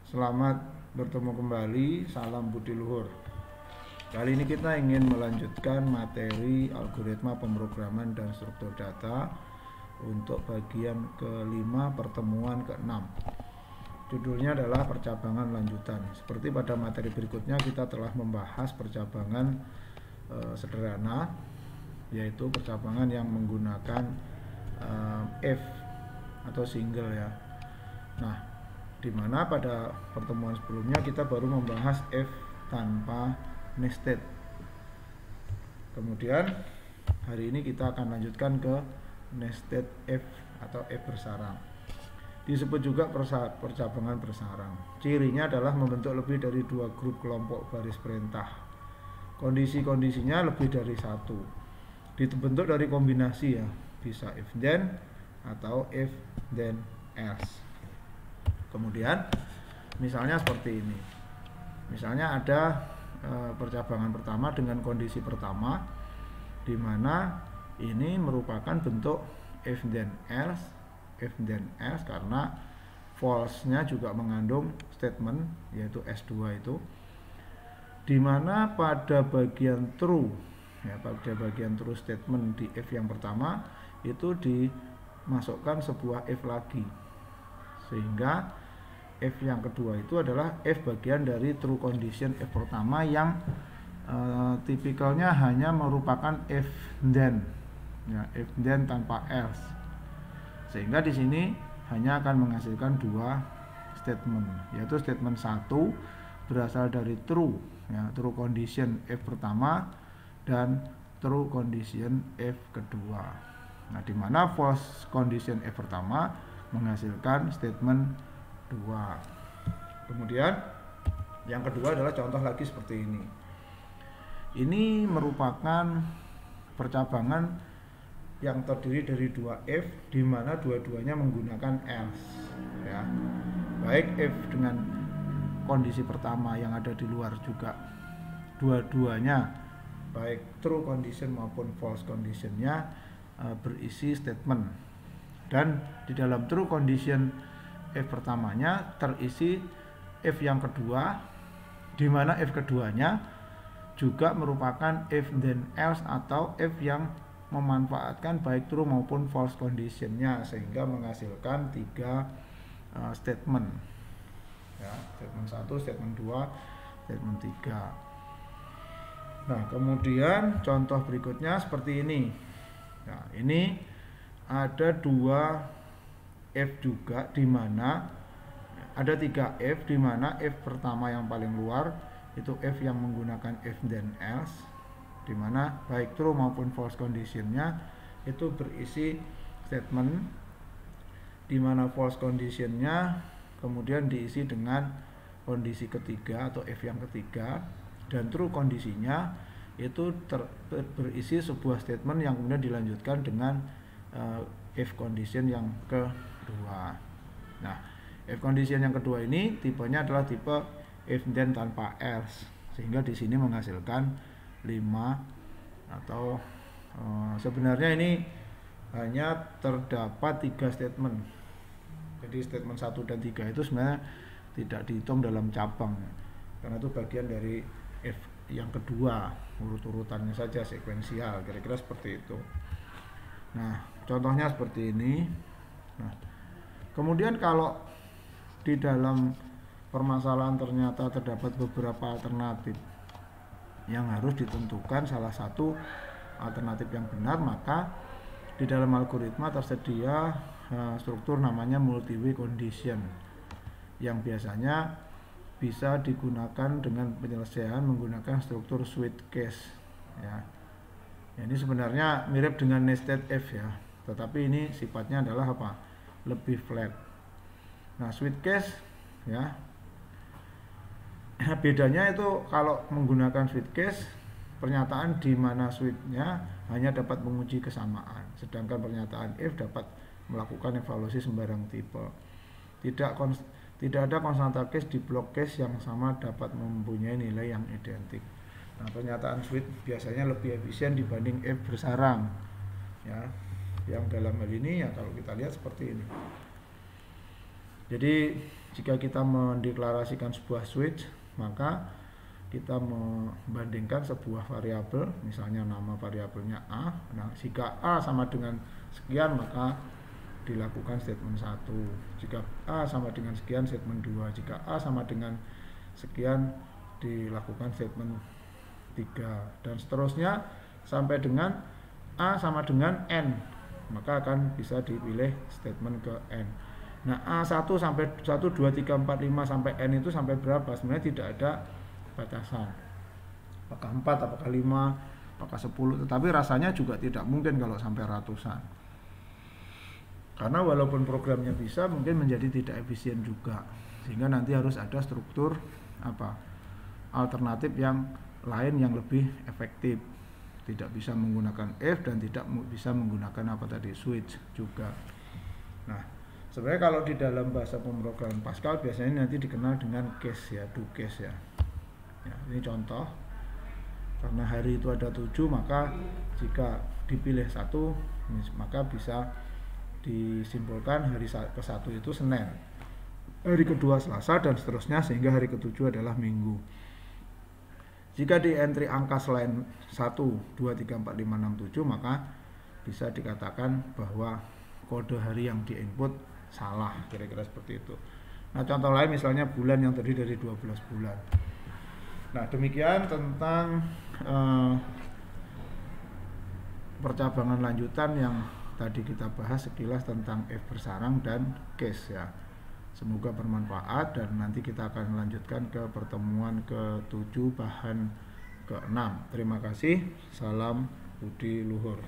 Selamat bertemu kembali, salam budi luhur. Kali ini kita ingin melanjutkan materi algoritma pemrograman dan struktur data untuk bagian kelima pertemuan ke-6. Judulnya adalah percabangan lanjutan. Seperti pada materi berikutnya kita telah membahas percabangan sederhana, yaitu percabangan yang menggunakan if atau single ya. Nah, dimana pada pertemuan sebelumnya kita baru membahas if tanpa nested. Kemudian hari ini kita akan lanjutkan ke nested if atau if bersarang. Disebut juga percabangan bersarang. Cirinya adalah membentuk lebih dari dua grup kelompok baris perintah. Kondisi-kondisinya lebih dari satu. Dibentuk dari kombinasi ya, bisa if then atau if then else. Kemudian misalnya seperti ini. Misalnya ada percabangan pertama dengan kondisi pertama, di mana ini merupakan bentuk if then else karena false-nya juga mengandung statement yaitu S2 itu, di mana pada bagian true ya, pada bagian true statement di if yang pertama itu dimasukkan sebuah if lagi, sehingga if yang kedua itu adalah if bagian dari true condition if pertama yang tipikalnya hanya merupakan if then ya, if then tanpa else, sehingga di sini hanya akan menghasilkan dua statement, yaitu statement 1 berasal dari true ya, true condition if pertama dan true condition if kedua. Nah, di mana false condition if pertama menghasilkan statement 2. Kemudian yang kedua adalah contoh lagi seperti ini. Ini merupakan percabangan yang terdiri dari dua if, di mana dua-duanya menggunakan else ya. Baik if dengan kondisi pertama yang ada di luar juga dua-duanya baik true condition maupun false conditionnya berisi statement, dan di dalam true condition if pertamanya terisi if yang kedua, di mana if keduanya juga merupakan if then else atau if yang memanfaatkan baik true maupun false conditionnya, sehingga menghasilkan tiga statement ya, statement 1, statement 2, statement 3. Nah, kemudian contoh berikutnya seperti ini. Nah, ini ada dua if juga, di mana ada tiga if, di mana if pertama yang paling luar itu if yang menggunakan if then else, di mana baik true maupun false conditionnya itu berisi statement, di mana false conditionnya kemudian diisi dengan kondisi ketiga atau if yang ketiga, dan true kondisinya itu berisi sebuah statement yang kemudian dilanjutkan dengan if condition yang kedua. Nah, if condition yang kedua ini tipenya adalah tipe if then tanpa else, sehingga di sini menghasilkan 5 atau sebenarnya ini hanya terdapat 3 statement. Jadi statement 1 dan 3 itu sebenarnya tidak dihitung dalam cabang, karena itu bagian dari if yang kedua, urut-urutannya saja sekuensial, kira-kira seperti itu. Nah, contohnya seperti ini. Nah, kemudian kalau di dalam permasalahan ternyata terdapat beberapa alternatif yang harus ditentukan salah satu alternatif yang benar, maka di dalam algoritma tersedia struktur namanya multi-way condition, yang biasanya bisa digunakan dengan penyelesaian menggunakan struktur switch case ya. Ini sebenarnya mirip dengan nested if ya, tetapi ini sifatnya adalah apa? Lebih flat. Nah, switch case ya, bedanya itu kalau menggunakan switch case, pernyataan di mana switch-nya hanya dapat menguji kesamaan, sedangkan pernyataan if dapat melakukan evaluasi sembarang tipe. Tidak ada konstanta case di blok case yang sama dapat mempunyai nilai yang identik. Nah, pernyataan switch biasanya lebih efisien dibanding if bersarang ya, yang dalam hal ini ya kalau kita lihat seperti ini. Jadi jika kita mendeklarasikan sebuah switch, maka kita membandingkan sebuah variabel, misalnya nama variabelnya A. Nah, jika A sama dengan sekian, maka dilakukan statement 1. Jika A sama dengan sekian, statement 2. Jika A sama dengan sekian, dilakukan statement 3. Dan seterusnya sampai dengan A sama dengan N, maka akan bisa dipilih statement ke N. Nah, A1 sampai 1, 2, 3, 4, 5 sampai N itu sampai berapa? Sebenarnya tidak ada batasan. Apakah 4, apakah 5, apakah 10, tetapi rasanya juga tidak mungkin kalau sampai ratusan. Karena walaupun programnya bisa, mungkin menjadi tidak efisien juga. Sehingga nanti harus ada struktur alternatif yang lain yang lebih efektif. Tidak bisa menggunakan if dan tidak bisa menggunakan switch juga. Nah, sebenarnya kalau di dalam bahasa pemrograman Pascal biasanya nanti dikenal dengan case ya, do case ya. Ini contoh. Karena hari itu ada 7, maka jika dipilih 1, maka bisa disimpulkan hari ke-1 itu Senin, hari kedua Selasa, dan seterusnya sehingga hari ke-7 adalah Minggu. Jika di entry angka selain 1, 2, 3, 4, 5, 6, 7, maka bisa dikatakan bahwa kode hari yang diinput salah, kira-kira seperti itu. Nah, contoh lain misalnya bulan yang terdiri dari 12 bulan. Nah, demikian tentang percabangan lanjutan yang tadi kita bahas sekilas tentang if bersarang dan case ya. Semoga bermanfaat dan nanti kita akan lanjutkan ke pertemuan ke-7 bahan ke-6. Terima kasih. Salam Budi Luhur.